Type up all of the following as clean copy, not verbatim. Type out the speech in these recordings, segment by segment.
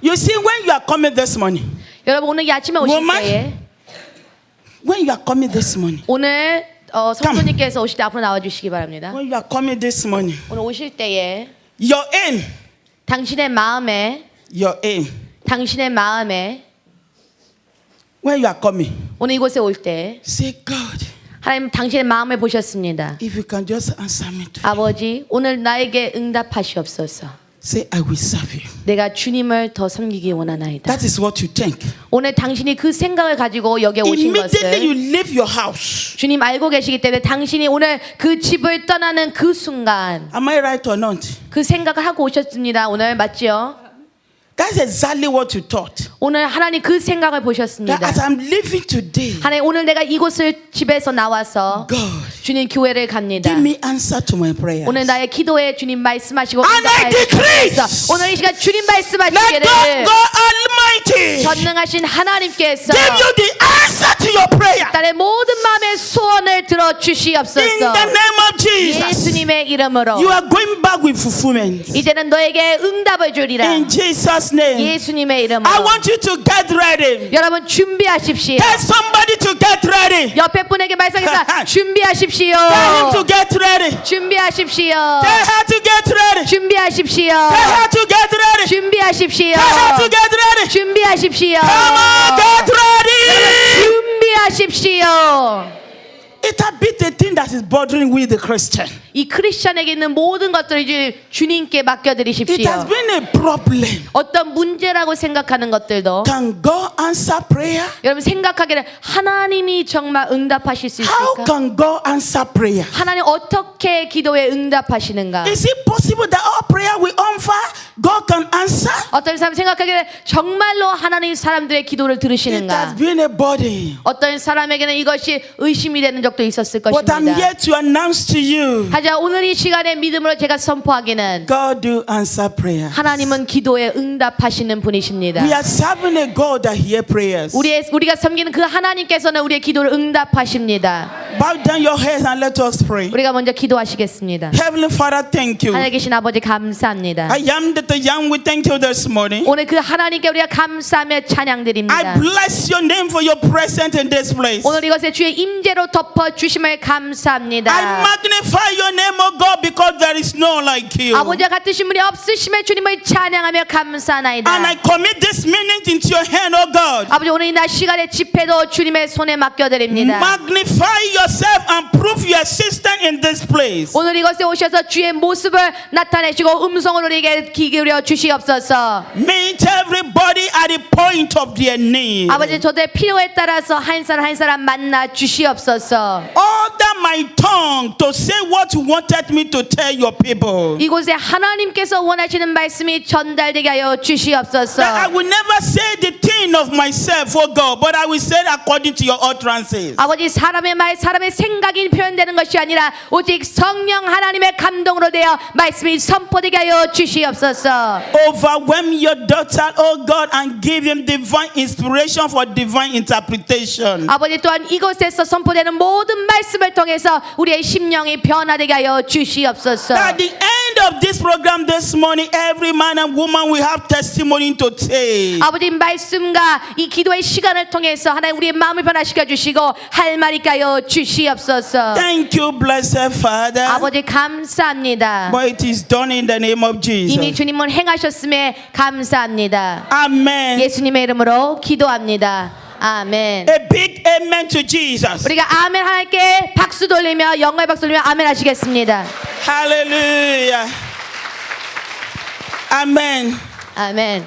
You see, when you are coming this morning, 여러분 오늘 이 아침에 오실 Woman. 때에 when you are coming this morning, 오늘 성도님께서 오실 때 앞으로 나와주시기 바랍니다. when you are coming this morning, 오늘 오실 때에 your aim, 당신의 마음에 when you are coming, 오늘 이곳에 올 때 say, God, 하나님 당신의 마음을 보셨습니다. if you can just answer me today. 아버지 오늘 나에게 응답하시옵소서. Say, I will serve you. 내가 주님을 더 섬기기 원하나이다. That is what you think. 오늘 당신이 그 생각을 가지고 여기에 오신 Immediately you 것을 leave your house. 주님 알고 계시기 때문에 당신이 오늘 그 집을 떠나는 그 순간 Am I right or not? 그 생각을 하고 오셨습니다. 오늘 맞지요? That's exactly what you thought. 오늘 하나님 그 생각을 보셨습니다. That as I'm leaving today, 하나님 오늘 내가 이곳을 집에서 나와서 God, 주님 교회를 갑니다. give me answer to my prayer. 오늘 나의 기도에 주님 말씀하시고 And I decrease. 오늘 이 시간 주님 Let God, 말씀하시기를 God Almighty, 전능하신 하나님께서 give you the answer to your prayer. 딸의 모든 마음의 소원을 들어 In 주시옵소서. the name of Jesus, 예수님의 이름으로 you are going back with fulfillment. 이제는 너에게 응답을 주리라. In Jesus' name, 예수님의 I 이름으로 want you to get ready. 여러분 준비하십시오. Tell somebody to get ready. 옆에 분에게 말씀하겠습니다. 준비하십시오. Tell him to get ready. 준비하십시오. Tell her to get ready. 준비하십시오. Tell her to get ready. 준비하십시오. Tell her to get ready. 준비하십시오. Come on, get ready. 준비하십시오. It has been the thing that is bothering with the Christian. 이 크리스천에게 있는 모든 것들을 이제 주님께 It 맡겨드리십시오. has been a problem. 어떤 문제라고 생각하는 것들도 Can God answer prayer? 여러분 생각하기를 하나님이 정말 응답하실 수 How 있을까? can God answer prayer? 하나님 어떻게 기도에 응답하시는가? Is it possible that all prayer we offer, God can answer? 어떤 사람 생각하기를 정말로 하나님 사람들의 기도를 It has 들으시는가? been a burden. 어떤 사람에게는 이것이 의심이 되는 적도 있었을 But I'm 것입니다. here to announce to you, 하지만 오늘 이 시간에 믿음으로 제가 선포하기는 God do answer prayer. 하나님은 기도에 응답하시는 분이십니다. We are serving a God that hear prayers. 우리가 섬기는 그 하나님께서는 우리의 기도를 응답하십니다. Bow down your heads and let us pray. 우리가 먼저 기도하시겠습니다. Heavenly Father, thank you. 하나님 계신 아버지 감사합니다. I am that I am. We thank you this morning. 오늘 그 하나님께 우리가 감사하며 I 찬양드립니다. bless your name for your presence in this place. 오늘 이것에 주의 임재로 덮어 주심을 감사합니다. I magnify your name, O God, because there is no like you. 아버지와 같으신 분이 없으심에 주님을 찬양하며 감사하나이다. And I commit this minute into your hand, O God. 아버지 오늘 이 낮 시간의 집회도 주님의 손에 맡겨드립니다. Magnify yourself and prove your existence in this place. 오늘 이것에 오셔서 주의 모습을 나타내시고 음성으로 우리에게 귀 기울여 주시옵소서. Meet everybody at the point of their need. 아버지 저들의 필요에 따라서 한 사람 한 사람 만나 주시옵소서. Order my tongue to say what you wanted me to tell your people. 이곳에 하나님께서 원하시는 말씀이 전달되게 하여 주시옵소서. That I will never say the thing of myself, oh God, but I will say it according to your utterances. 아버지 사람의 말 사람의 생각이 표현되는 것이 아니라 오직 성령 하나님의 감동으로 되어 말씀이 선포되게 하여 주시옵소서. Overwhelm your daughter, oh God, and give him divine inspiration for divine interpretation. 아버지 또한 이곳에서 선포되는 모든 말씀을 통해서 우리의 심령이 변화되게 하여 주시옵소서. At the end of this program this morning, every man and woman will have testimony to take. 아버지 말씀과 이 기도의 시간을 통해서 하나님 우리의 마음을 변화시켜 주시고 할 말이 하여 주시옵소서. Thank you, blessed Father. 아버지 감사합니다. But it is done in the name of 이미 Jesus. 주님은 행하셨음에 감사합니다. Amen. 예수님의 이름으로 기도합니다. 아멘. A big amen to Jesus. 우리가 아멘 하나님께 박수 돌리며 영광의 박수 돌리며 아멘 하시겠습니다. Hallelujah. Amen. 아멘.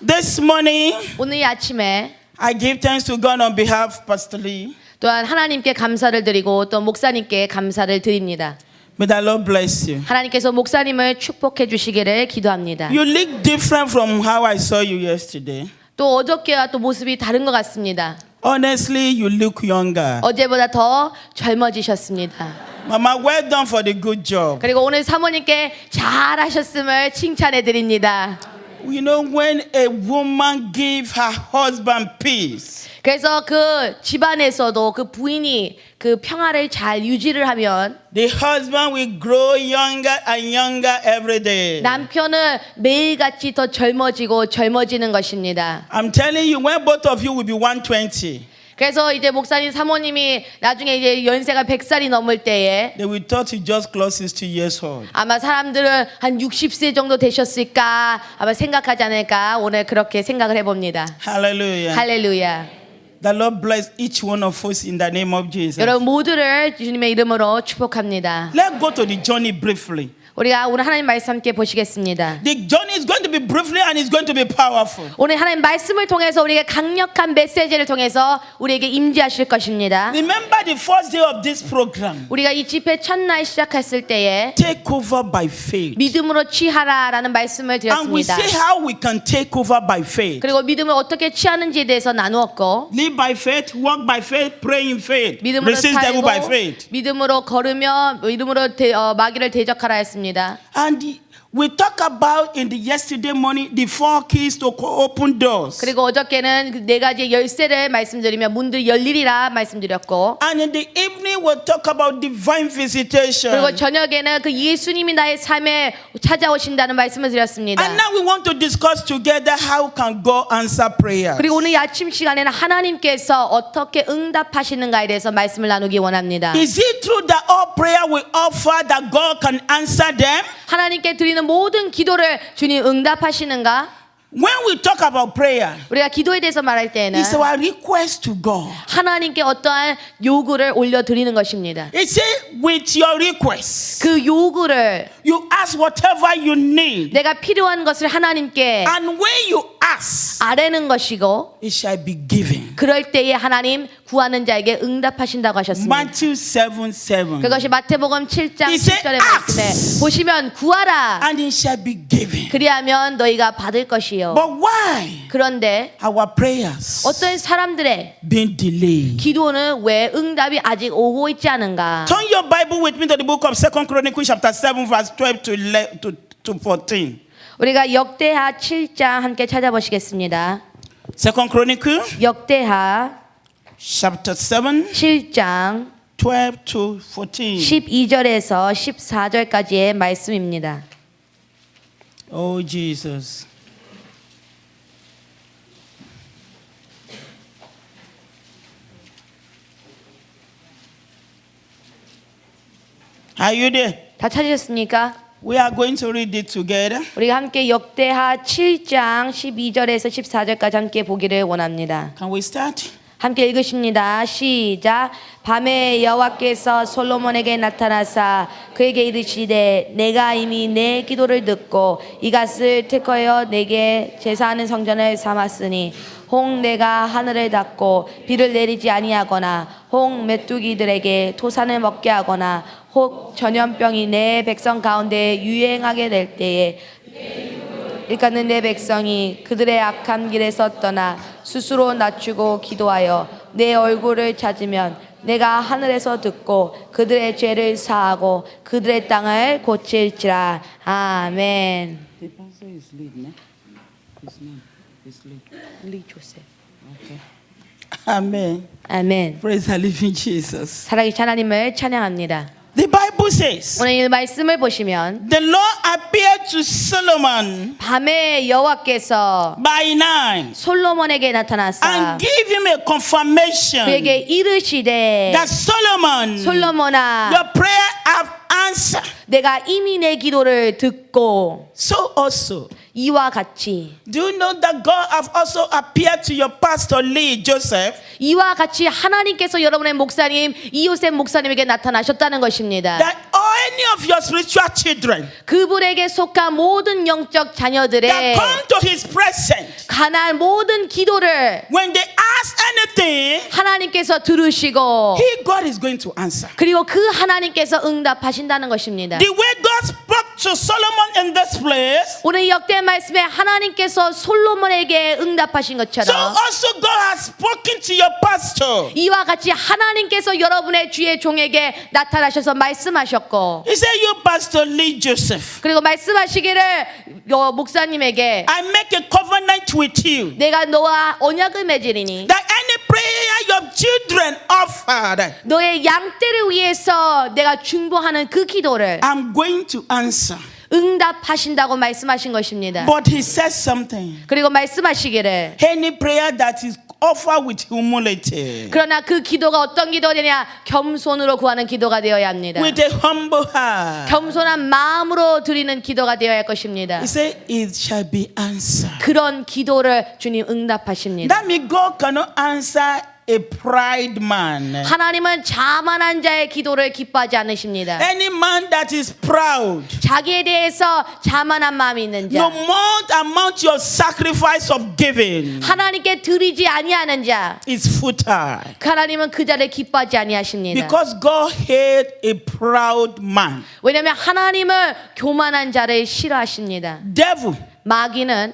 This morning, 오늘 이 아침에 I give thanks to God on behalf of Pastor Lee. 또한 하나님께 감사를 드리고 또 목사님께 감사를 드립니다. May the Lord bless you. 하나님께서 목사님을 축복해 주시기를 기도합니다. You look different from how I saw you yesterday. 또 어저께와 또 모습이 다른 것 같습니다. Honestly, you look younger. 어제보다 더 젊어지셨습니다. Mama, well done for the good job. 그리고 오늘 사모님께 잘하셨음을 칭찬해 드립니다. You know, when a woman gives her husband peace, 그래서 그 집안에서도 그 부인이 그 평화를 잘 유지를 하면 the husband will grow younger and younger every day. 남편은 매일같이 더 젊어지고 젊어지는 것입니다. I'm telling you, when both of you will be 120, 그래서 이제 목사님 사모님이 나중에 이제 연세가 100살이 넘을 때에 they will thought you just close 60 years old. 아마 사람들은 한 60세 정도 되셨을까 아마 생각하지 않을까 오늘 그렇게 생각을 해봅니다. Hallelujah. 할렐루야. The Lord bless each one of us in the name of Jesus. 여러분 모두를 주님의 이름으로 축복합니다. Let's go to the journey briefly. 우리가 오늘 하나님 말씀 함께 보시겠습니다. The journey is going to be briefly and it's going to be powerful. 오늘 하나님 말씀을 통해서 우리에게 강력한 메시지를 통해서 우리에게 임재하실 것입니다. Remember the first day of this program. 우리가 이 집회 첫날 시작했을 때에 Take over by faith. 믿음으로 취하라라는 말씀을 And we 드렸습니다. see how we can take over by faith. 그리고 믿음을 어떻게 취하는지에 대해서 나누었고 Live by faith, walk by faith, pray in faith. 믿음으로 Resist devil by 살고 faith. 믿음으로 걸으며 믿음으로 마귀를 대적하라 했습니다. And we talk about in the yesterday morning the 4 keys to open doors. 그리고 어저께는 그 4가지 열쇠를 말씀드리며 문들이 열리리라 말씀드렸고 And in the evening we'll talk about divine visitation. 그리고 저녁에는 그 예수님이 나의 삶에 찾아오신다는 말씀을 드렸습니다. And now we want to discuss together how can God answer prayer. 그리고 오늘 이 아침 시간에는 하나님께서 어떻게 응답하시는가에 대해서 말씀을 나누기 원합니다. Is it true that all prayer we offer that God can answer them? 하나님께 드리는 모든 기도를 주님 응답하시는가? When we talk about prayer, 우리가 기도에 대해서 말할 때는 it's our request to God. 하나님께 어떠한 요구를 올려드리는 것입니다. It says with your request, 그 요구를 you ask whatever you need. 내가 필요한 것을 하나님께 And when you ask, 아뢰는 것이고 it shall be given. 그럴 때에 하나님 구하는 자에게 응답하신다고 하셨습니다. Matthew 7:7. 그것이 마태복음 7장 He said, 7절의 "Ask." 말씀에 보시면 구하라 And it shall be given. 그리하면 너희가 받을 것이요. But why 그런데 our prayers 어떤 사람들의 being delayed? 기도는 왜 응답이 아직 오고 있지 않은가? Turn your Bible with me to the book of 2 Chronicles chapter 7 verse 12 to 14. 우리가 역대하 7장 함께 찾아보시겠습니다. 2 Chronicles 역대하 chapter 7 7장 12 to 14. 12절에서 14절까지의 말씀입니다. Oh Jesus. Are you there? 다 찾으셨습니까? We are going to read it together. 우리가 함께 역대하 7장 12절에서 14절까지 함께 보기를 원합니다. Can we start? 함께 읽으십니다. 시작. 밤에 여호와께서 솔로몬에게 나타나사 그에게 이르시되 내가 이미 내 기도를 듣고 이갓을 택하여 내게 제사하는 성전을 삼았으니 혹 내가 하늘을 닫고 비를 내리지 아니하거나 혹 메뚜기들에게 토산을 먹게 하거나 혹 전염병이 내 백성 가운데 유행하게 될 때에 일가는 내 백성이 그들의 악한 길에서 떠나 스스로 낮추고 기도하여 내 얼굴을 찾으면 내가 하늘에서 듣고 그들의 죄를 사하고 그들의 땅을 고칠지라. 아멘. The pastor is lead, no? His name is lead. Okay. Amen. 아멘. Praise the living Jesus. 살아계신 하나님을 찬양합니다. The Bible says, 오늘 이 말씀을 보시면 the Lord appeared to Solomon 밤에 여호와께서 by night 솔로몬에게 나타나사 and gave him a confirmation 그에게 이르시되 that Solomon, 솔로몬아 your prayer have answered. 내가 이미 내 기도를 듣고 So also, 이와 같이 do you know that God have also appeared to your pastor Lee Joseph? 이와 같이 하나님께서 여러분의 목사님 이요셉 목사님에게 나타나셨다는 것입니다. That any of your spiritual children 그분에게 속한 모든 영적 자녀들의 that come to his presence, 가난 모든 기도를 when they ask anything, 하나님께서 들으시고 he, God is going to answer. 그리고 그 하나님께서 응답하신다는 것입니다. The way God spoke to Solomon in this place, 오늘 이 역대의 말씀에 하나님께서 솔로몬에게 응답하신 so 것처럼 also God has spoken to your pastor. 이와 같이 하나님께서 여러분의 주의 종에게 나타나셔서 말씀하셨고 He said, you pastor Lee Joseph, 그리고 말씀하시기를 목사님에게 I make a covenant with you 내가 너와 언약을 맺으리니 that any prayer your children offered, 너의 양떼를 위해서 내가 중보하는 그 기도를 I'm going to answer. 응답하신다고 말씀하신 것입니다. But he says something. 그리고 말씀하시기를 Any prayer that is offered with humility, 그러나 그 기도가 어떤 기도가 되냐 겸손으로 구하는 기도가 되어야 합니다. with a humble heart, 겸손한 마음으로 드리는 기도가 되어야 할 것입니다. he said, it shall be answered. 그런 기도를 주님 응답하십니다. That means God cannot answer a pride man. 하나님은 자만한 자의 기도를 기뻐하지 않으십니다. Any man that is proud, 자기에 대해서 자만한 마음이 있는 no 자, more amount your sacrifice of giving 하나님께 드리지 아니하는 자, is futile. 하나님은 그 자를 기뻐하지 아니하십니다. Because God hates a proud man. 왜냐하면 하나님은 교만한 자를 싫어하십니다. Devil 마귀는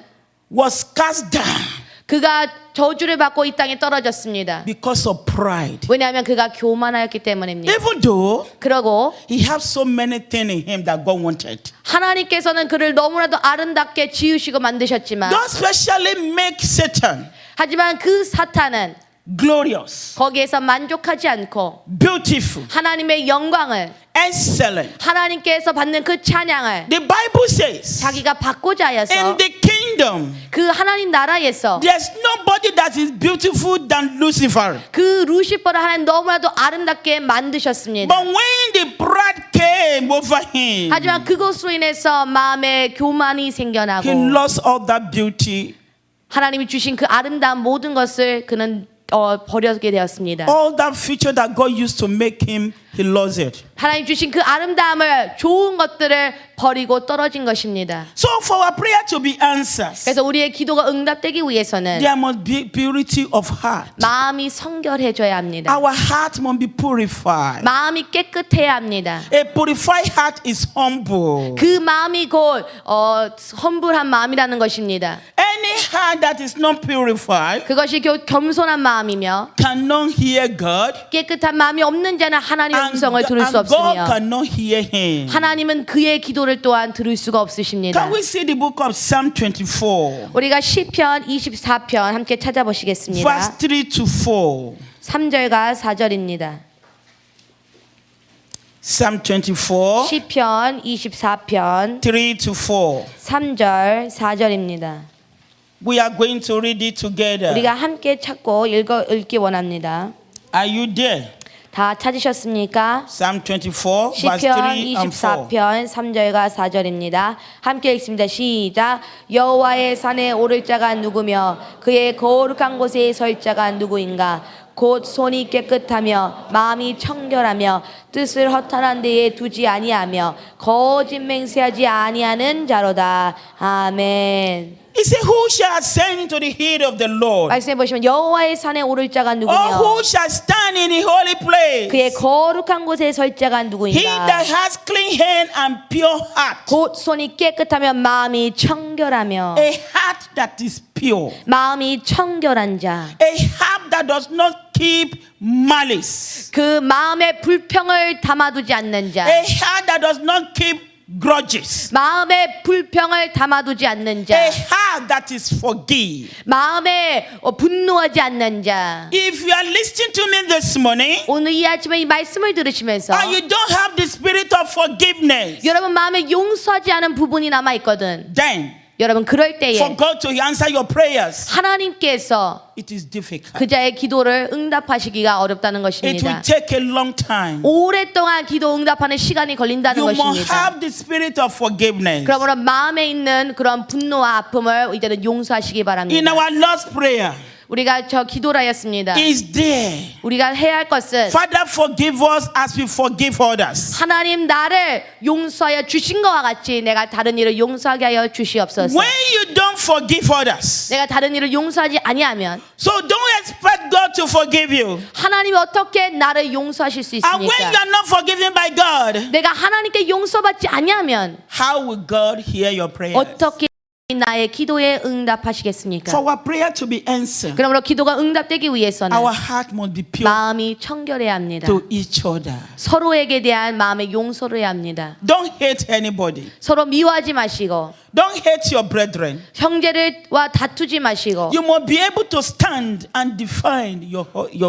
was cast down 그가 저주를 받고 이 땅에 떨어졌습니다. because of pride. 왜냐하면 그가 교만하였기 때문입니다. Even though 그러고 he has so many things in him that God wanted. 하나님께서는 그를 너무나도 아름답게 지으시고 만드셨지만 Don't specially make Satan 하지만 그 사탄은 glorious, 거기에서 만족하지 않고 beautiful, 하나님의 영광을 excellent. 하나님께서 받는 그 찬양을 The Bible says 자기가 받고자 하여서 in the kingdom 그 하나님 나라에서 there's nobody that is beautiful than Lucifer. 그 루시퍼를 하나님 너무나도 아름답게 만드셨습니다. But when the pride came over him, 하지만 그것으로 인해서 마음에 교만이 he 생겨나고 lost all that beauty, 하나님이 주신 그 아름다운 모든 것을 그는 버리게 되었습니다. all that future that God used to make him, he lost it. 하나님 주신 그 아름다움을 좋은 것들을 버리고 떨어진 것입니다. So for our prayer to be answered, 그래서 우리의 기도가 응답되기 위해서는 there must be purity of heart. 마음이 성결해져야 합니다. Our heart must be purified. 마음이 깨끗해야 합니다. A purified heart is humble. 그 마음이 곧 험불한 마음이라는 것입니다. Any heart that is not purified 그것이 겸손한 마음이며 cannot hear God, 깨끗한 마음이 없는 자는 하나님의 and 음성을 들을 수 God 없으며 cannot hear him. 하나님은 그의 기도를 또한 들을 수가 없으십니다. Can we see the book of Psalm 24, 우리가 시편 24편 함께 찾아보시겠습니다. verse 3 to 4? 3절과 4절입니다. Psalm 24, 시편 24편 3 to 4. 3절 4절입니다. We are going to read it together. 우리가 함께 찾고 읽기 원합니다. Are you there? 다 찾으셨습니까? Psalm 24, verse 3 시편 and 4. 24편 3절과 4절입니다. 함께 읽습니다. 시작. 여호와의 산에 오를 자가 누구며 그의 거룩한 곳에 설 자가 누구인가? 곧 손이 깨끗하며 마음이 청결하며 뜻을 허탄한 데에 두지 아니하며 거짓 맹세하지 아니하는 자로다. 아멘. He said, who shall ascend to the hill of the Lord? 말씀해 보시면 여호와의 산에 오를 자가 Or 누구며 who shall stand in the holy place? 그의 거룩한 곳에 설 자가 He 누구인가? that has clean hand and pure heart. 곧 손이 깨끗하며 마음이 청결하며 A heart that is pure. 마음이 청결한 자. A heart that does not keep malice. 그 마음에 불평을 담아두지 않는 자. A heart that does not keep grudges. 마음에 불평을 담아두지 않는 A 자. heart that is forgive. 마음에 분노하지 않는 자. If you are listening to me this morning 오늘 이 아침에 이 말씀을 들으시면서 and you don't have the spirit of forgiveness, 여러분 마음에 용서하지 않은 부분이 남아 있거든. then 여러분 그럴 때에 for God to answer your prayers, 하나님께서 it is difficult. 그 자의 기도를 응답하시기가 어렵다는 It will 것입니다. take a long time. 오랫동안 기도 응답하는 시간이 걸린다는 You must 것입니다. have the spirit of forgiveness. 그러므로 마음에 있는 그런 분노와 아픔을 이제는 용서하시기 In 바랍니다. our Lord's Prayer, 우리가 저 기도를 하였습니다. is there. 우리가 해야 할 것은 Father, forgive us as we forgive others. 하나님 나를 용서하여 주신 것과 같이 내가 다른 이를 용서하게 하여 주시옵소서. When you don't forgive others, 내가 다른 이를 용서하지 아니하면 so don't expect God to forgive you. 하나님이 어떻게 나를 용서하실 수 And when you 있습니까? are not forgiven by God, 내가 하나님께 용서받지 아니하면 how will God hear your prayers? 어떻게 나의 기도에 응답하시겠습니까? For our prayer to be answered, 그러므로 기도가 응답되기 위해서는 our heart must be pure 마음이 청결해야 합니다. to each other. 서로에게 대한 마음의 용서를 해야 합니다. Don't hate anybody. 서로 미워하지 마시고 Don't hate your brethren. 형제들과 다투지 마시고 You must be able to stand and defend your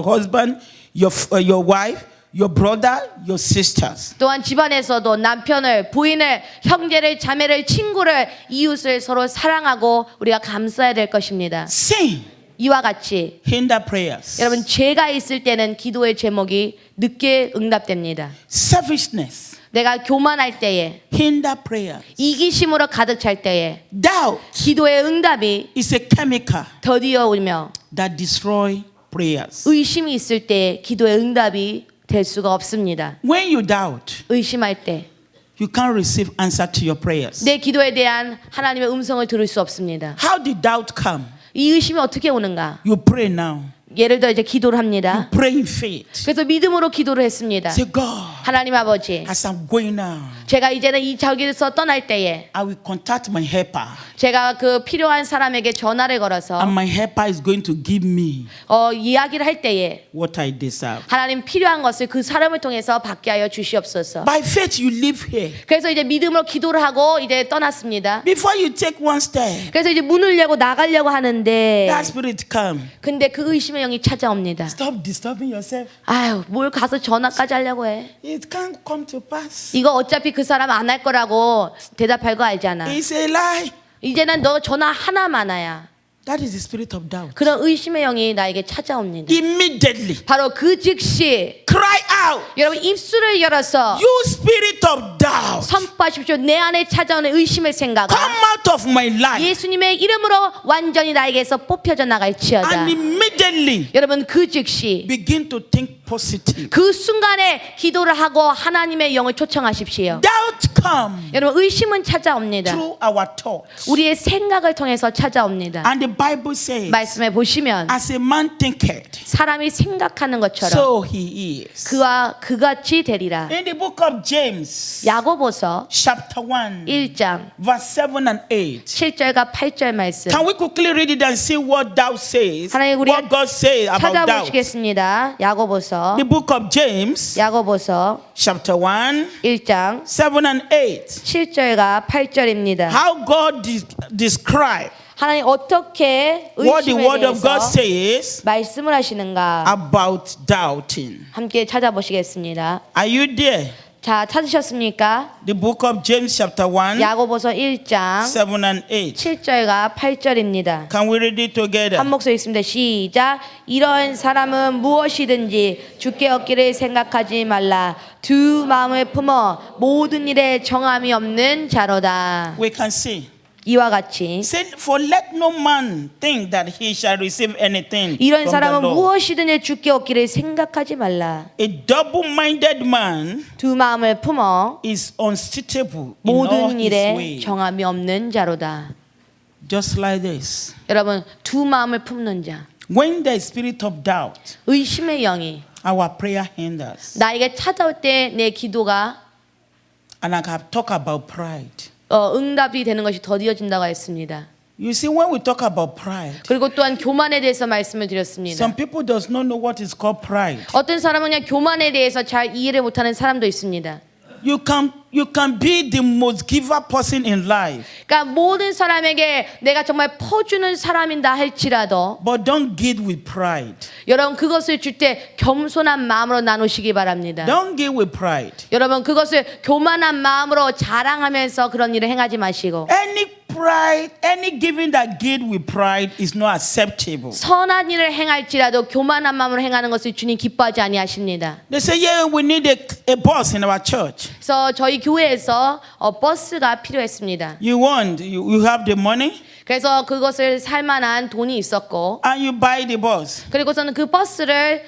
husband, your wife, your brother, your sisters. 또한 집안에서도 남편을, 부인을, 형제를, 자매를, 친구를, 이웃을 서로 사랑하고 우리가 감싸야 될 것입니다. Sin 이와 같이 hinder prayers. 여러분 죄가 있을 때는 기도의 제목이 늦게 응답됩니다. Selfishness 내가 교만할 때에 hinder prayers. 이기심으로 가득 찰 때에 Doubt 기도의 응답이 is a chemical 더디어 오며 that destroys prayers. 의심이 있을 때 기도의 응답이 될 수가 없습니다. When you doubt, 의심할 때 내 you can't receive answer to your prayers. 기도에 대한 하나님의 음성을 들을 수 없습니다. How did doubt come? 이 의심이 어떻게 오는가? You pray now. 예를 들어 이제 기도를 합니다. Pray in faith. 그래서 믿음으로 기도를 했습니다. Say, God, 하나님 아버지, as I'm going now, 제가 이제는 이 저기서 떠날 때에 I will contact my helper. 제가 그 필요한 사람에게 전화를 걸어서 And my helper is going to give me 이야기를 할 때에 what I deserve. 하나님 필요한 것을 그 사람을 통해서 받게 하여 주시옵소서. By faith, you live here. 그래서 이제 믿음으로 기도를 하고 이제 떠났습니다. Before you take one step, 그래서 이제 문을 열고 나가려고 하는데 that spirit come. 근데 그 의심의 영이 찾아옵니다. Stop disturbing yourself. 아유, 뭘 가서 전화까지 하려고 해. It can't come to pass. 이거 어차피 그 사람 안 할 거라고 대답할 거 알잖아. It's a lie. 이제는 너 전화 하나만아야. That is the spirit of doubt. 그런 의심의 영이 나에게 찾아옵니다. Immediately 바로 그 즉시 cry out. 여러분 입술을 열어서 You spirit of doubt, 선포하십시오. 내 안에 찾아오는 의심의 생각아 come out of my life. 예수님의 이름으로 완전히 나에게서 뽑혀져 나갈지어다. And immediately 여러분 그 즉시 begin to think positive. 그 순간에 기도를 하고 하나님의 영을 초청하십시오. Doubt come 여러분 의심은 찾아옵니다. through our thoughts. 우리의 생각을 통해서 찾아옵니다. And the Bible says, 말씀에 보시면 as a man thinketh, 사람이 생각하는 것처럼 so he is. 그와 그같이 되리라. In the book of James, 야고보서 chapter 1, 1장 verse 7 and 8. 7절과 8절 말씀 Can we quickly read it and see what doubt says? 하나님, 우리가 What God says about doubt. 찾아보시겠습니다. 야고보서 The book of James, 야고보서 chapter 1, 1장 7 and 8. 7절과 8절입니다. How God describe 하나님 어떻게 what the 의심에 word of God 대해서 says 말씀을 하시는가 about doubting. 함께 찾아보시겠습니다. Are you there? 자, 찾으셨습니까? The book of James chapter 1, 야고보서 1장 7 and 8. 7절과 8절입니다. Can we read it together? 한 목소리 있습니다. 시작. 이런 사람은 무엇이든지 주께 얻기를 생각하지 말라. 두 마음을 품어 모든 일에 정함이 없는 자로다. We can see. 이와 같이 Said, for let no man think that he shall receive anything 이런 from the 사람은 Lord. 무엇이든지 주께 얻기를 생각하지 말라. A double-minded man 두 마음을 품어 is unstable in all 모든 his 일에 way. 정함이 없는 자로다. Just like this. 여러분, 두 마음을 품는 자, When the spirit of doubt, 의심의 영이 our prayer hinders. 나에게 찾아올 때 내 기도가 And I have talked about pride. 응답이 되는 것이 더디어진다고 했습니다. You see, when we talk about pride, 그리고 또한 교만에 대해서 말씀을 드렸습니다. some people does not know what is called pride. 어떤 사람은 그냥 교만에 대해서 잘 이해를 못하는 사람도 있습니다. You can be the most giver person in life, 그러니까 모든 사람에게 내가 정말 퍼주는 사람인다 할지라도 but don't give with pride. 여러분 그것을 줄 때 겸손한 마음으로 나누시기 바랍니다. Don't give with pride. 여러분 그것을 교만한 마음으로 자랑하면서 그런 일을 행하지 마시고 Any pride, any giving that give with pride is not acceptable. 선한 일을 행할지라도 교만한 마음으로 행하는 것을 주님 기뻐하지 아니하십니다. They say, yeah, we need a bus in our church. 그래서 저희 교회에서 버스가 필요했습니다. You have the money 그래서 그것을 살 만한 돈이 있었고 and you buy the bus. 그리고서는 그 버스를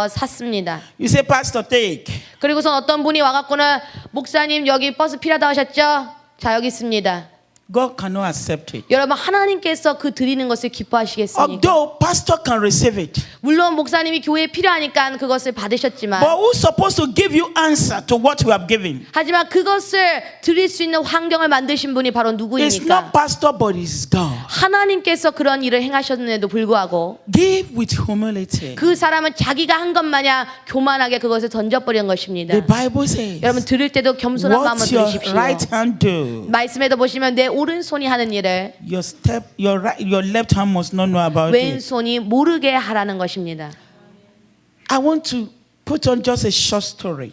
샀습니다. You say, Pastor, take. 그리고선 어떤 분이 와갖고는 목사님 여기 버스 필요하다고 하셨죠? 자 여기 있습니다. God cannot accept it. 여러분 하나님께서 그 드리는 것을 기뻐하시겠습니까? Although pastor can receive it, 물론 목사님이 교회에 필요하니까 그것을 받으셨지만 but who's supposed to give you answer to what you have given? 하지만 그것을 드릴 수 있는 환경을 만드신 분이 바로 It's 누구입니까? not pastor, but it's God. 하나님께서 그런 일을 행하셨는데도 불구하고 Give with humility. 그 사람은 자기가 한 것 마냥 교만하게 그것을 던져버리는 것입니다. The Bible says, 여러분 들을 때도 겸손한 마음으로 what your 들으십시오. right hand do, 말씀에도 보시면 내 오른손이 하는 일을 your left hand must not know about it. 왼손이 모르게 하라는 것입니다. I want to put on just a short story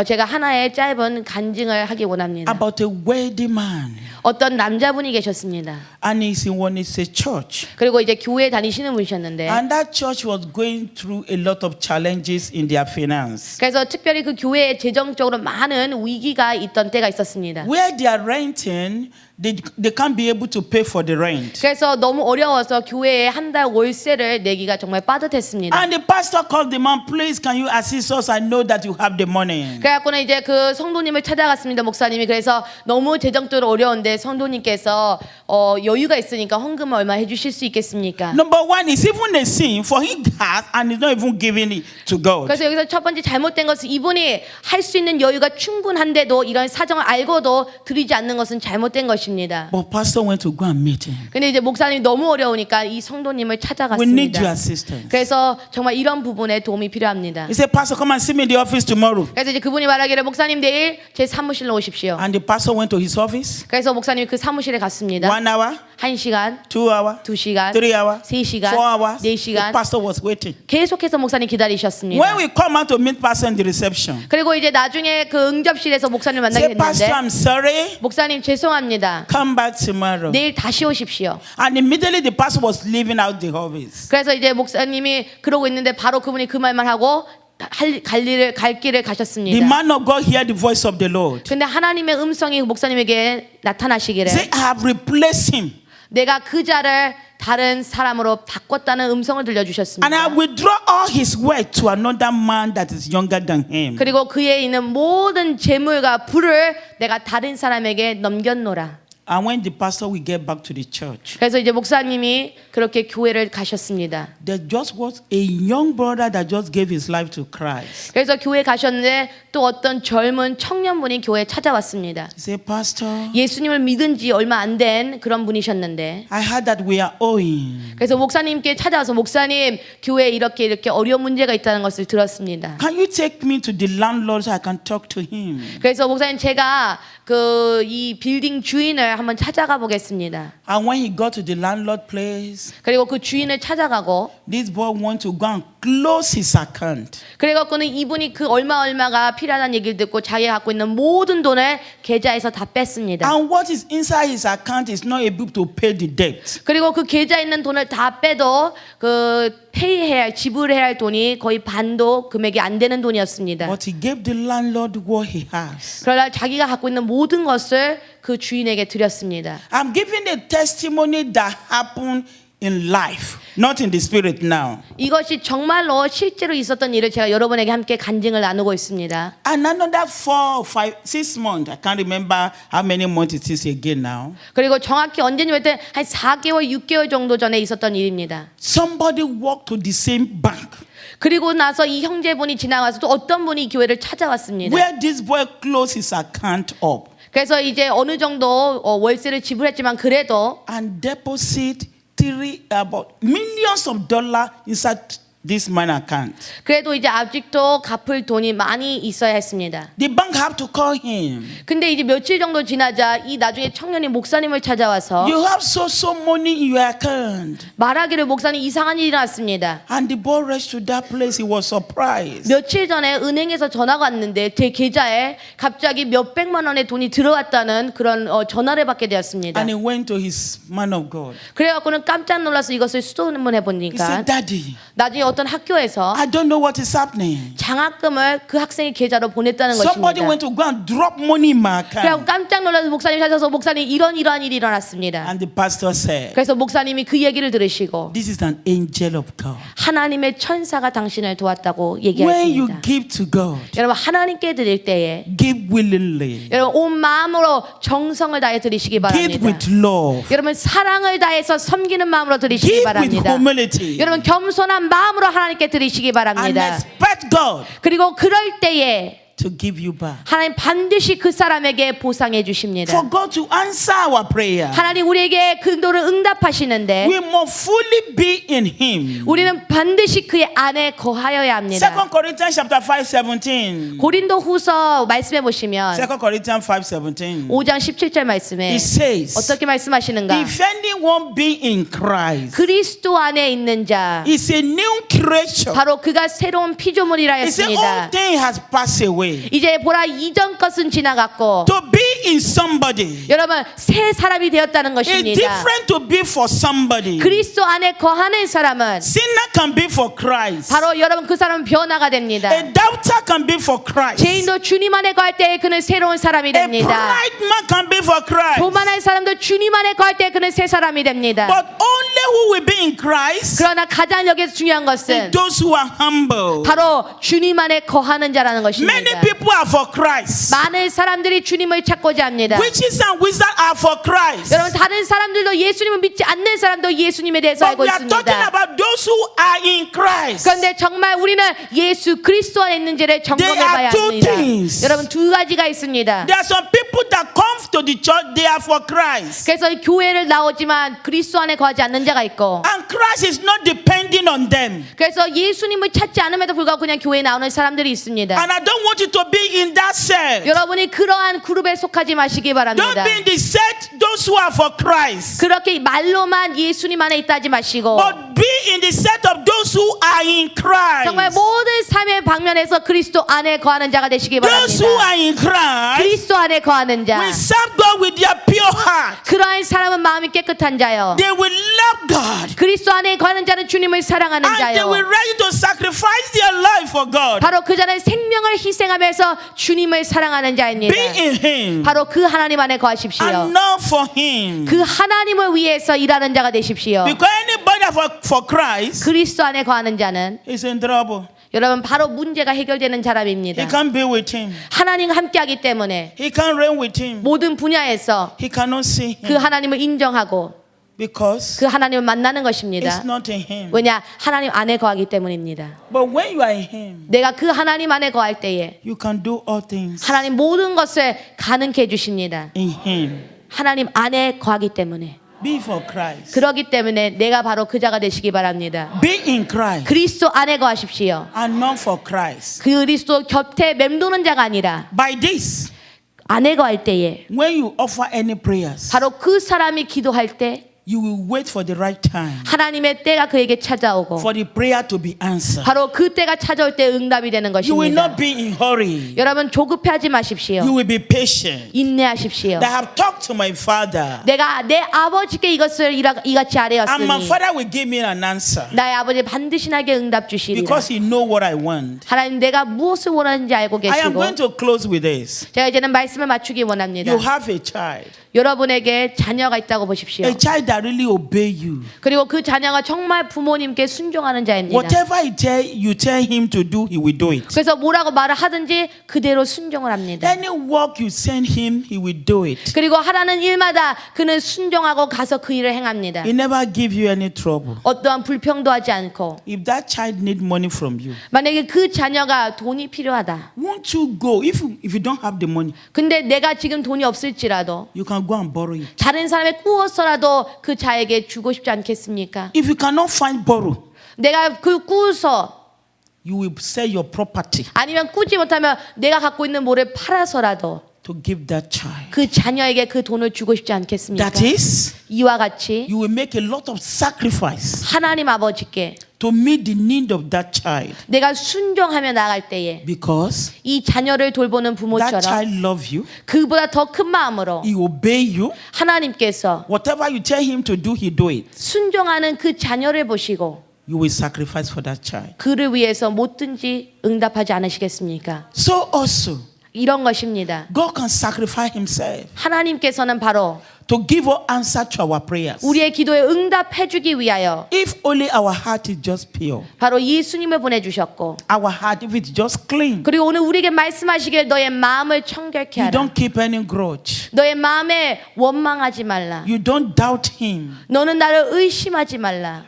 제가 하나의 짧은 간증을 하기 원합니다. about a wealthy man, 어떤 남자분이 계셨습니다. and it's a church. 그리고 이제 교회 다니시는 분이셨는데 And that church was going through a lot of challenges in their finance. 그래서 특별히 그 교회에 재정적으로 많은 위기가 있던 때가 있었습니다. Where they are renting, they can't be able to pay for the rent. 그래서 너무 어려워서 교회에 한 달 월세를 내기가 정말 빠듯했습니다. And the pastor called the man, please can you assist us? I know that you have the money. 그래갖고는 이제 그 성도님을 찾아갔습니다. 목사님이. 그래서 너무 재정적으로 어려운데 성도님께서 여유가 있으니까 헌금을 얼마 해주실 수 있겠습니까? Number one is even a sin for he has and is not even giving it to God. 그래서 여기서 첫 번째 잘못된 것은 이분이 할 수 있는 여유가 충분한데도 이런 사정을 알고도 드리지 않는 것은 잘못된 것입니다. But pastor went to go and meet him. 근데 이제 목사님이 너무 어려우니까 이 성도님을 We need your 찾아갔습니다. assistance. 그래서 정말 이런 부분에 도움이 필요합니다. He said, Pastor, come and see me in the office tomorrow. 그래서 이제 그분이 말하기를 목사님 내일 제 사무실로 오십시오. And the pastor went to his office. 그래서 목사님이 그 사무실에 갔습니다. 1 hour, 1시간, 2 hours, 2시간, 3 hours, 3시간, 4 hours. The 4시간 pastor was waiting. 계속해서 목사님 기다리셨습니다. When we come out to meet pastor in the reception, 그리고 이제 나중에 그 응접실에서 목사님을 만나게 say, Pastor, 됐는데 I'm sorry. 목사님 죄송합니다. Come back tomorrow. 내일 다시 오십시오. And immediately the pastor was leaving out the office. 그래서 이제 목사님이 그러고 있는데 바로 그분이 그 말만 하고 갈 길을 The 가셨습니다. man of God heard the voice of the Lord. 근데 하나님의 음성이 목사님에게 나타나시기를 Say, I have replaced him. 내가 그 자를 다른 사람으로 바꿨다는 음성을 And I 들려주셨습니다. withdraw all his wealth to another man that is younger than him. 그리고 그에 있는 모든 재물과 부를 내가 다른 사람에게 넘겼노라. And when the pastor will get back to the church, 그래서 이제 목사님이 그렇게 교회를 가셨습니다. there just was a young brother that just gave his life to Christ. 그래서 교회 가셨는데 또 어떤 젊은 청년분이 교회에 찾아왔습니다. He said, Pastor, 예수님을 믿은 지 얼마 안 된 그런 분이셨는데 I heard that we are owing. 그래서 목사님께 찾아와서 목사님 교회에 이렇게 어려운 문제가 있다는 것을 들었습니다. Can you take me to the landlord so I can talk to him? 그래서 목사님 제가 이 빌딩 주인을 한번 찾아가 보겠습니다. And when he got to the landlord place, 그리고 그 주인을 찾아가고 this boy want to go and close his account. 그래갖고는 이분이 그 얼마가 필요하다는 얘기를 듣고 자기가 갖고 있는 모든 돈을 계좌에서 다 뺐습니다. And what is inside his account is not able to pay the debt. 그리고 그 계좌에 있는 돈을 다 빼도 지불해야 할 돈이 거의 반도 금액이 안 되는 돈이었습니다. But he gave the landlord what he has. 그러나 자기가 갖고 있는 모든 것을 그 주인에게 드렸습니다. I'm giving a testimony that happened in life, not in the spirit now. 이것이 정말로 실제로 있었던 일을 제가 여러분에게 함께 간증을 나누고 있습니다. And another 4, 5, 6 months, I can't remember how many months it is again now. 그리고 정확히 언제쯤 했더니 한 4개월, 6개월 정도 전에 있었던 일입니다. Somebody walked to the same bank 그리고 나서 이 형제분이 지나가서 또 어떤 분이 이 교회를 찾아왔습니다. where this boy closed his account up 그래서 이제 어느 정도 월세를 지불했지만 그래도 and deposit about millions of dollars inside this man account. 그래도 이제 아직도 갚을 돈이 많이 있어야 했습니다. The bank have to call him. 근데 이제 며칠 정도 지나자 이 나중에 청년이 목사님을 찾아와서 You have so money in your account. 말하기를 목사님 이상한 일이 났습니다. And the boy rushed to that place. He was surprised. 며칠 전에 은행에서 전화가 왔는데 제 계좌에 갑자기 몇 백만 원의 돈이 들어왔다는 그런 전화를 받게 되었습니다. And he went to his man of God. 그래갖고는 깜짝 놀라서 이것을 수소문해 He 보니까 said, Daddy, 나중에 어떤 학교에서 I don't know what is happening. 장학금을 그 학생의 계좌로 보냈다는 Somebody 것입니다. went to go and drop money in my 그래서 account. 깜짝 놀라서 목사님 찾아서 목사님 이러한 일이 일어났습니다. And the pastor said, 그래서 목사님이 그 얘기를 들으시고 this is an angel of God. 하나님의 천사가 당신을 도왔다고 When you 얘기했습니다. give to God, 여러분 하나님께 드릴 때에 give willingly. 여러분 온 마음으로 정성을 다해 드리시기 Give 바랍니다. with love. 여러분 사랑을 다해서 섬기는 마음으로 드리시기 Give with 바랍니다. humility. 여러분 겸손한 마음으로 하나님께 드리시기 And 바랍니다. expect God 그리고 그럴 때에 to give you back. 하나님 반드시 그 사람에게 보상해 주십니다. For God to answer our prayer, 하나님 우리에게 그 기도를 응답하시는데 we must fully be in Him. 우리는 반드시 그의 안에 거하여야 합니다. 2 Corinthians chapter 5:17. 고린도 후서 말씀해 보시면 2 Corinthians 5:17. 5장 17절 말씀에 It says, 어떻게 말씀하시는가? if anyone be in Christ, 그리스도 안에 있는 자 is a new creation. 바로 그가 새로운 피조물이라 He said, all 했습니다. things has passed away. 이제 보라 이전 것은 지나갔고 To be in somebody 여러분 새 사람이 되었다는 is 것입니다. different to be for somebody. 그리스도 안에 거하는 사람은 Sinner can be for Christ. 바로 여러분 그 사람은 변화가 됩니다. A doubter can be for Christ. 죄인도 주님 안에 거할 때 그는 새로운 사람이 A 됩니다. pride man can be for Christ. 교만한 사람도 주님 안에 거할 때 그는 새 사람이 됩니다. But only who will be in Christ 그러나 가장 여기서 중요한 is 것은 those who are humble. 바로 주님 안에 거하는 자라는 Many 것입니다. people are for Christ. 많은 사람들이 주님을 찾고자 합니다. Witches and wizards are for Christ. 여러분 다른 사람들도 예수님을 믿지 않는 사람도 예수님에 대해서 But 알고 we are talking 있습니다. about those who are in Christ. 그런데 정말 우리는 예수 그리스도 안에 있는지를 점검해 There are 봐야 two 합니다. things. 여러분 두 가지가 있습니다. There are some people that come to the church, they are for Christ. 그래서 교회를 나오지만 그리스도 안에 거하지 않는 자가 있고 And Christ is not depending on them. 그래서 예수님을 찾지 않음에도 불구하고 그냥 교회에 나오는 사람들이 있습니다. And I don't want you to be in that set. 여러분이 그러한 그룹에 속하지 마시기 Don't 바랍니다. be in the set, those who are for Christ. 그렇게 말로만 예수님 안에 있다 하지 마시고 But be in the set of those who are in 정말 Christ. 모든 삶의 방면에서 그리스도 안에 거하는 자가 되시기 Those who 바랍니다. are in Christ 그리스도 안에 거하는 자 will serve God with their pure heart. 그러한 사람은 마음이 깨끗한 자요. They will love God. 그리스도 안에 거하는 자는 주님을 사랑하는 And they 자요. will ready to sacrifice their life for God. 바로 그 자는 생명을 희생하면서 주님을 사랑하는 자입니다. Be in Him 바로 그 하나님 안에 거하십시오. and not for Him. 그 하나님을 위해서 일하는 자가 되십시오. Because anybody for Christ 그리스도 안에 거하는 자는 is in trouble. 여러분 바로 문제가 해결되는 사람입니다. He can't be with Him. 하나님과 함께하기 때문에 He can't reign with Him. 모든 분야에서 He cannot see 그 Him 하나님을 인정하고 because 그 하나님을 만나는 것입니다. it's not in Him. 왜냐? 하나님 안에 거하기 때문입니다. But when you are in Him, 내가 그 하나님 안에 거할 때에 you can do all things 하나님 모든 것을 가능케 해주십니다. in Him. 하나님 안에 거하기 때문에 Be for Christ. 그러기 때문에 내가 바로 그 자가 되시기 바랍니다. Be in Christ 그리스도 안에 거하십시오. and not for Christ. 그리스도 곁에 맴도는 자가 아니라 By this, 안에 거할 때에 when you offer any prayers, 바로 그 사람이 기도할 때 you will wait for the right time 하나님의 때가 그에게 찾아오고 for the prayer to be answered. 바로 그 때가 찾아올 때 응답이 되는 You will 것입니다. not be in hurry. 여러분 조급해하지 마십시오. You will be patient. 인내하십시오. I have talked to my father, 내가 내 아버지께 이것을 이같이 and my 아뢰었으니 father will give me an answer 나의 아버지 반드시 나에게 응답 주시리라. because he know what I want. 하나님 내가 무엇을 원하는지 알고 I am 계시고 going to close with this. 제가 이제는 말씀을 맞추기 원합니다. You have a child, 여러분에게 자녀가 있다고 보십시오. a child that really obey you. 그리고 그 자녀가 정말 부모님께 순종하는 자입니다. Whatever you tell him to do, he will do it. 그래서 뭐라고 말을 하든지 그대로 순종을 합니다. Any work you send him, he will do it. 그리고 하라는 일마다 그는 순종하고 가서 그 일을 행합니다. He never give you any trouble. 어떠한 불평도 하지 않고 If that child need money from you, 만약에 그 자녀가 돈이 필요하다. won't you go? If you don't have the money, 근데 내가 지금 돈이 없을지라도 you can go and borrow it. 다른 사람의 꾸어서라도 그 자에게 주고 싶지 않겠습니까? If you cannot find borrow, 내가 그 꾸서 you will sell your property 아니면 꾸지 못하면 내가 갖고 있는 뭐를 팔아서라도 to give that child. 그 자녀에게 그 돈을 주고 싶지 않겠습니까? That is, 이와 같이 you will make a lot of sacrifice 하나님 아버지께 to meet the need of that child 내가 순종하며 나갈 때에 because 이 자녀를 돌보는 that 부모처럼 child loves you, 그보다 더 큰 마음으로 he obey you. 하나님께서 Whatever you tell him to do, he do it. 순종하는 그 자녀를 보시고 You will sacrifice for that child. 그를 위해서 뭐든지 응답하지 않으시겠습니까? So also, 이런 것입니다. God can sacrifice himself 하나님께서는 바로 to give us answer to our prayers. 우리의 기도에 응답해 주기 위하여 If only our heart is just pure, 바로 예수님을 보내주셨고 our heart if it's just clean, 그리고 오늘 우리에게 말씀하시길 너의 마음을 청결케 you 하라. don't keep any grudge, 너의 마음에 원망하지 말라. you don't doubt him. 너는 나를 의심하지 말라.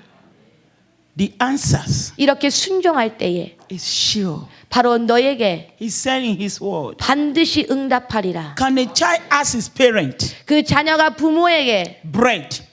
The answers 이렇게 순종할 때에 is sure. 바로 너에게 He said in his word. 반드시 응답하리라. Can a child ask his parent 그 자녀가 부모에게 bread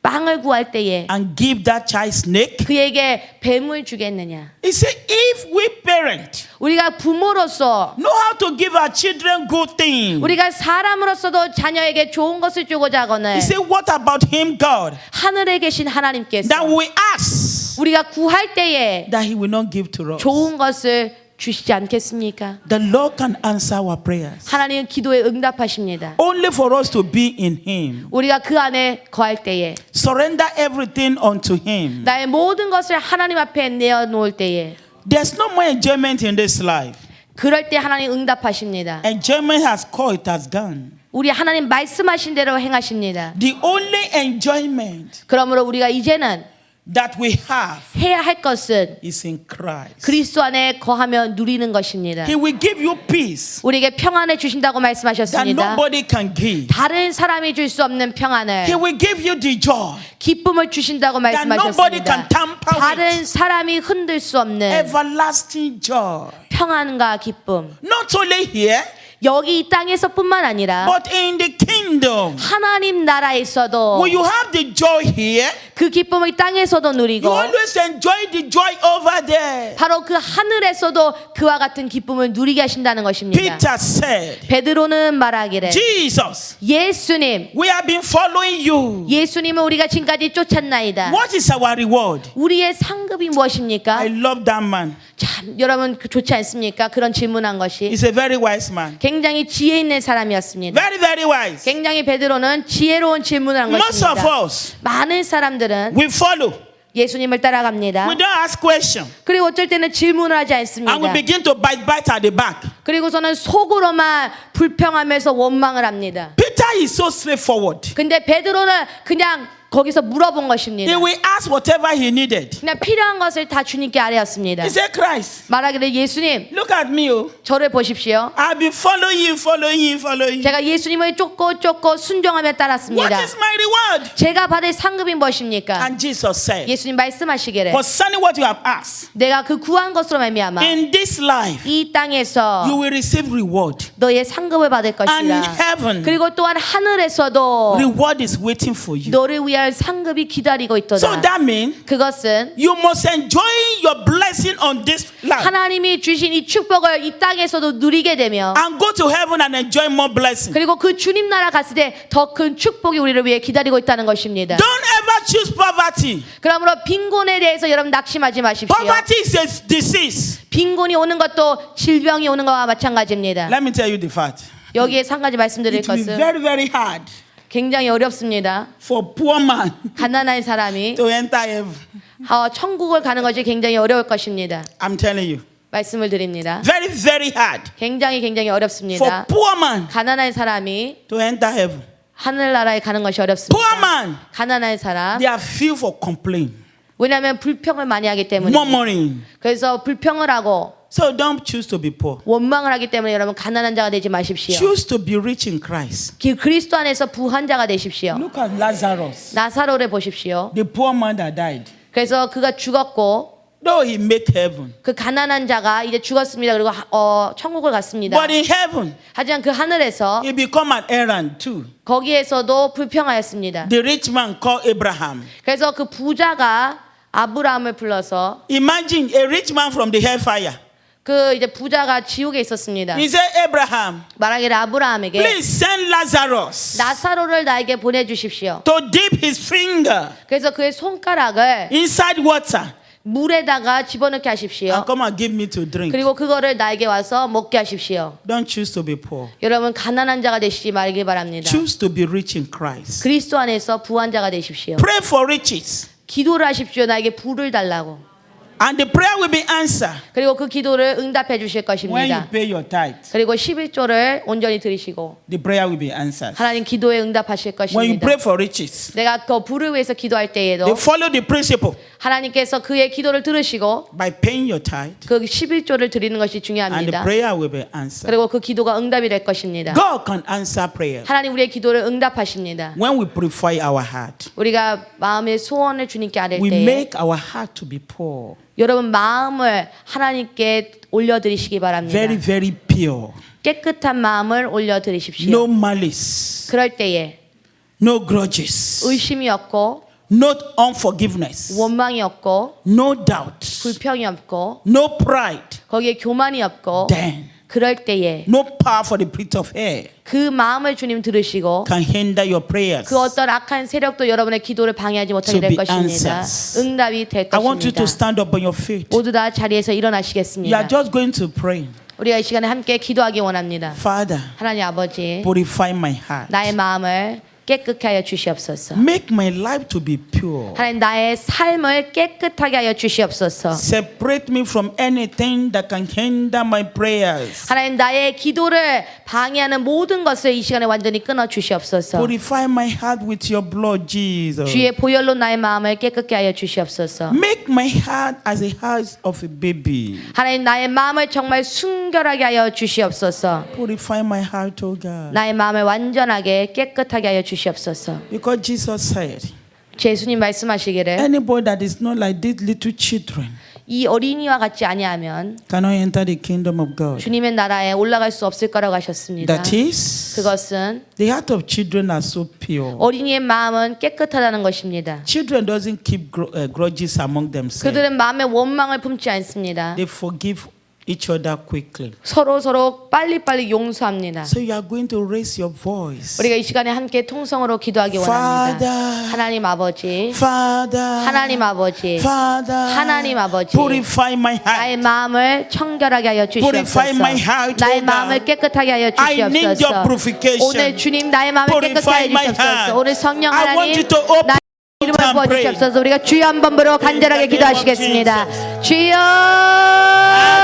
빵을 구할 때에 and give that child snake? 그에게 뱀을 주겠느냐? He said, if we parent 우리가 부모로서 know how to give our children good things, 우리가 사람으로서도 자녀에게 좋은 것을 주고자 하거늘 he said, what about him, God? 하늘에 계신 하나님께서 That we ask 우리가 구할 때에 that he will not give to us. 좋은 것을 주시지 않겠습니까? The Lord can answer our prayers. 하나님은 기도에 응답하십니다. Only for us to be in him. 우리가 그 안에 거할 때에 Surrender everything unto him. 나의 모든 것을 하나님 앞에 내어놓을 때에 There's no more enjoyment in this life. 그럴 때 하나님 응답하십니다. Enjoyment has come, it has gone. 우리 하나님 말씀하신 대로 행하십니다. The only enjoyment 그러므로 우리가 이제는 that we have 해야 할 것은 is in Christ. 그리스도 안에 거하며 누리는 것입니다. He will give you peace 우리에게 평안을 주신다고 that 말씀하셨습니다. nobody can give. 다른 사람이 줄 수 없는 He 평안을 will give you the joy 기쁨을 주신다고 that nobody can 말씀하셨습니다. tamper 다른 with. 사람이 흔들 수 없는 Everlasting joy. 평안과 기쁨. Not only here, 여기 이 땅에서뿐만 아니라 but in the kingdom. 하나님 나라에서도 When you have the joy here, 그 기쁨을 이 땅에서도 you 누리고 always enjoy the joy over there. 바로 그 하늘에서도 그와 같은 기쁨을 누리게 하신다는 것입니다. Peter said, 베드로는 말하기를 Jesus, 예수님, we have been following you. 예수님은 우리가 지금까지 쫓았나이다. What is our reward? 우리의 상급이 무엇입니까? I love that man. 참 여러분 그 좋지 않습니까? 그런 질문한 것이 He's a very wise man. 굉장히 지혜 있는 사람이었습니다. Very, very wise. 굉장히 베드로는 지혜로운 질문을 한 Most of 것입니다. us, 많은 사람들은 we follow. 예수님을 따라갑니다. We don't ask questions. 그리고 어쩔 때는 질문을 하지 And we 않습니다. begin to bite at the back. 그리고서는 속으로만 불평하면서 원망을 합니다. Peter is so straightforward. 근데 베드로는 그냥 거기서 물어본 것입니다. He will ask whatever he needed. 그냥 필요한 것을 다 주님께 아뢰었습니다. He said, Christ, 말하기를 예수님 look at me. Oh. 저를 보십시오. I've been following you. 제가 예수님을 쫓고 순종하며 What 따랐습니다. is my reward? 제가 받을 상급이 무엇입니까? And Jesus said, 예수님 말씀하시기를 concerning what you have asked, 내가 그 구한 것으로 말미암아 in this life, 이 땅에서 you will receive reward. 너의 상급을 받을 And in 것이라. heaven, 그리고 또한 하늘에서도 reward is waiting for you. 너를 위한 상급이 기다리고 So 있도다. that means 그것은 you must enjoy your blessing on this land 하나님이 주신 이 축복을 이 땅에서도 누리게 되며 and go to heaven and enjoy more blessing. 그리고 그 주님 나라 갔을 때 더 큰 축복이 우리를 위해 기다리고 있다는 것입니다. Don't ever choose poverty. 그러므로 빈곤에 대해서 여러분 낙심하지 마십시오. Poverty is a disease. 빈곤이 오는 것도 질병이 오는 것과 마찬가지입니다. Let me tell you the fact. 여기에 한 가지 말씀드릴 It will be 것은 very, very hard 굉장히 어렵습니다. for poor man 가난한 사람이 to enter heaven. 천국을 가는 것이 굉장히 어려울 것입니다. I'm telling you. 말씀을 드립니다. Very, very hard 굉장히 for 어렵습니다. poor man 가난한 사람이 to enter heaven. 하늘나라에 가는 것이 Poor 어렵습니다. man, 가난한 사람. they are filled for complaint, 왜냐하면 불평을 많이 하기 때문에. murmuring. 그래서 불평을 하고 So don't choose to be poor. 원망을 하기 때문에 여러분 가난한 자가 되지 마십시오. Choose to be rich in Christ. 그리스도 안에서 부한 자가 되십시오. Look at Lazarus, 나사로를 보십시오. the poor man that died. 그래서 그가 죽었고 Though he made heaven, 그 가난한 자가 이제 죽었습니다. 그리고 천국을 갔습니다. but in heaven, 하지만 그 하늘에서 he become an errand too. 거기에서도 불평하였습니다. The rich man called Abraham. 그래서 그 부자가 아브라함을 불러서 imagine a rich man from the hellfire. 그 이제 부자가 지옥에 있었습니다. He said, Abraham, 말하기를 아브라함에게 please send Lazarus 나사로를 나에게 보내주십시오. to dip his finger 그래서 그의 손가락을 inside water 물에다가 집어넣게 하십시오. and come and give me to drink. 그리고 그거를 나에게 와서 먹게 하십시오. Don't choose to be poor. 여러분 가난한 자가 되시지 말길 바랍니다. Choose to be rich in Christ. 그리스도 안에서 부한 자가 되십시오. Pray for riches. 기도를 하십시오. 나에게 부를 달라고. And the prayer will be answered 그리고 그 기도를 응답해 주실 when you 것입니다. pay your tithe. 그리고 11조를 온전히 들으시고 The prayer will be answered. 하나님 기도에 응답하실 When you 것입니다. pray for riches, 내가 그 부를 위해서 기도할 they 때에도 follow the principle 하나님께서 그의 기도를 들으시고 by paying your tithe, 그 11조를 드리는 것이 and the 중요합니다. prayer will be answered. 그리고 그 기도가 응답이 될 것입니다. God can answer prayer 하나님 우리의 기도를 응답하십니다. when we purify our heart. 우리가 마음의 소원을 주님께 아뢰 We 때에 make our heart to be poor, 여러분 마음을 하나님께 올려드리시기 바랍니다. very, very pure. 깨끗한 마음을 올려드리십시오. No malice, 그럴 때에 no grudges, 의심이 없고 no unforgiveness, 원망이 없고 no doubt, 불평이 없고 no pride. 거기에 교만이 없고 Then 그럴 때에 no power for the pit of hell 그 마음을 주님 들으시고 can hinder your prayers. 그 어떤 악한 세력도 여러분의 기도를 방해하지 못하게 To 될 be 것입니다. answers. 응답이 될 I want you 것입니다. to stand up on your feet. 모두 다 자리에서 You are 일어나시겠습니다. just going to pray. 우리가 이 시간에 함께 기도하기 원합니다. Father, 하나님 아버지, purify my heart. 나의 마음을 깨끗하게 하여 주시옵소서. Make my life to be pure. 하나님 나의 삶을 깨끗하게 하여 주시옵소서. Separate me from anything that can hinder my prayers. 하나님 나의 기도를 방해하는 모든 것을 이 시간에 완전히 끊어 주시옵소서. Purify my heart with your blood, Jesus. 주의 보혈로 나의 마음을 깨끗게 하여 주시옵소서. Make my heart as a heart of a baby. 하나님 나의 마음을 정말 순결하게 하여 주시옵소서. Purify my heart, oh God. 나의 마음을 완전하게 깨끗하게 하여 주시옵소서. Because Jesus said, 예수님 말씀하시기를 anybody that is not like these little children 이 어린이와 같지 아니하면 cannot enter the kingdom of God. 주님의 나라에 올라갈 수 없을 거라고 하셨습니다. That is, 그것은 the heart of children are so pure. 어린이의 마음은 깨끗하다는 것입니다. Children doesn't keep grudges among themselves. 그들은 마음에 원망을 품지 않습니다. They forgive each other quickly. 서로 빨리빨리 용서합니다. So you are going to raise your voice. 우리가 이 시간에 함께 통성으로 기도하기 원합니다. Father, 하나님 아버지, Father, 하나님 아버지, Father, 하나님 아버지, purify my heart. 나의 마음을 청결하게 하여 Purify my 주시옵소서. heart, 나의 O 마음을 God. 깨끗하게 하여 I need your 주시옵소서. purification. 오늘 주님 나의 마음을 깨끗게 Purify 하여 my 주시옵소서. heart. 오늘 성령 I want 하나님 you to open 나의 이름을 and pray. 부어주시옵소서. 우리가 주여 한 번 부르고 간절하게 In the name of 기도하시겠습니다. Jesus. 주여